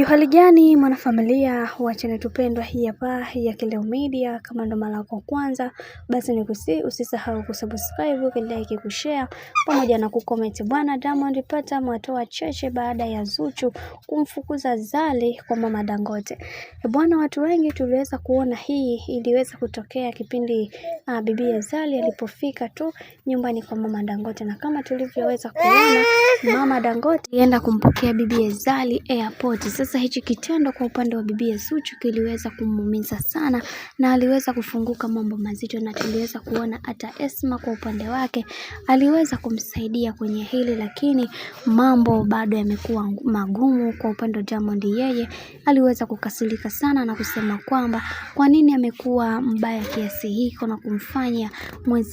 Hali gani mwanafamilia wa channel tupendwa hii hapa ya Kileo Media. Kama ndo mara yako kwanza, basi usisahau kusubscribe, kulike, kushare pamoja na kucomment. Bwana Diamond Platnumz atoa cheche baada ya Zuchu kumfukuza Zari kwa Mama Dangote. Bwana, watu wengi tuliweza kuona hii iliweza kutokea kipindi bibi ya Zari alipofika tu nyumbani kwa Mama Dangote, na kama tulivyoweza kuona Mama Dangote alienda kumpokea bibi ya Zari airport. Sasa hichi kitendo kwa upande wa bibi ya Zuchu kiliweza kumuumiza sana na aliweza kufunguka mambo mazito, na tuliweza kuona hata Esma kwa upande wake aliweza kumsaidia kwenye hili, lakini mambo bado yamekuwa magumu kwa upande wa Diamond. Yeye aliweza kukasirika sana na kusema kwamba kwa nini amekuwa mbaya kiasi hiko na kumfanya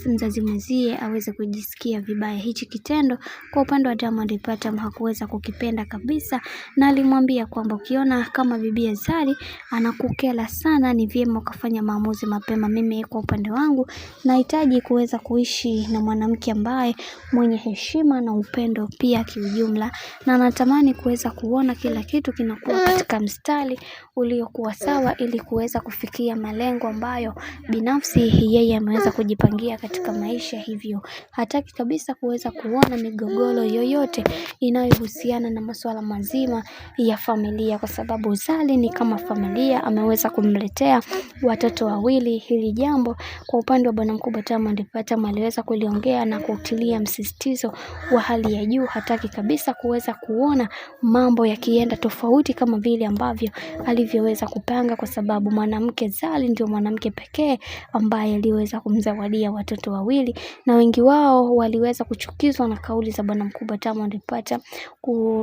mzazi mwenzie aweze kujisikia vibaya. Hichi kitendo kwa upande wa Diamond Platnumz hakuweza kukipenda kabisa, na alimwambia kwamba ukiona kama bibi ya Zari anakukela sana, ni vyema ukafanya maamuzi mapema. Mimi kwa upande wangu nahitaji kuweza kuishi na mwanamke ambaye mwenye heshima na upendo pia kiujumla, na natamani kuweza kuona kila kitu kinakuwa katika mstari uliokuwa sawa ili kuweza kufikia malengo ambayo binafsi yeye ameweza kujipangia katika maisha. Hivyo hataki kabisa kuweza kuona migogoro yoyote inayohusiana na masuala mazima ya familia, kwa sababu Zari ni kama familia, ameweza kumletea watoto wawili. Hili jambo kwa upande wa bwana mkubwa Diamond Platnumz aliweza kuliongea na kutilia msisitizo wa hali ya juu. Hataki kabisa kuweza kuona mambo yakienda tofauti kama vile ambavyo alivyoweza kupanga, kwa sababu mwanamke Zari ndio mwanamke pekee ambaye aliweza kumzawadia watoto wawili, na wengi wao waliweza kuchukizwa na kauli za bwana mkubwa Diamond Platnumz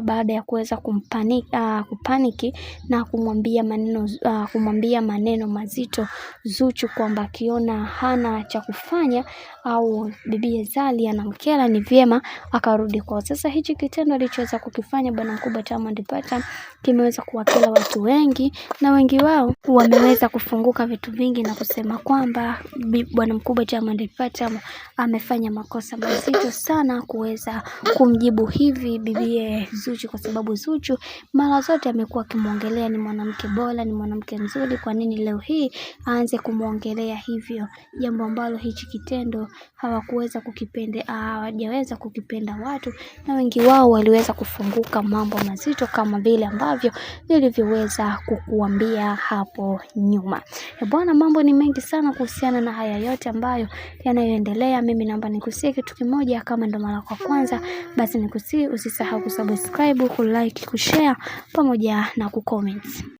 baada ya kuweza kupaniki na kumwambia maneno mazito Zuchu kwamba akiona hana cha kufanya au bibi Zari anamkera ni vyema akarudi kwao. Sasa hichi kitendo alichoweza kukifanya bwana mkubwa Diamond Platnumz kimeweza kuwakera watu wengi, na wengi wao wameweza kufunguka vitu vingi na kusema kwamba bwana mkubwa Diamond Platnumz amefanya makosa mazito sana kuweza kumjibu hivi bibi Zuchu, kwa sababu Zuchu mara zote amekuwa akimuongelea ni mwanamke bora, ni mwanamke mzuri. Kwa nini leo hii aanze kumuongelea hivyo, jambo ambalo hichi kitendo hawajaweza kukipenda watu, na wengi wao waliweza kufunguka mambo mazito kama vile ambavyo nilivyoweza kukuambia hapo nyuma. Bwana, mambo ni mengi sana kuhusiana na haya yote ambayo yanayoendelea. Mimi naomba nikusie kitu kimoja, kama ndo mara kwa kwanza, basi nikusie usisahau kusubscribe, kulike, kushare pamoja na kucomment.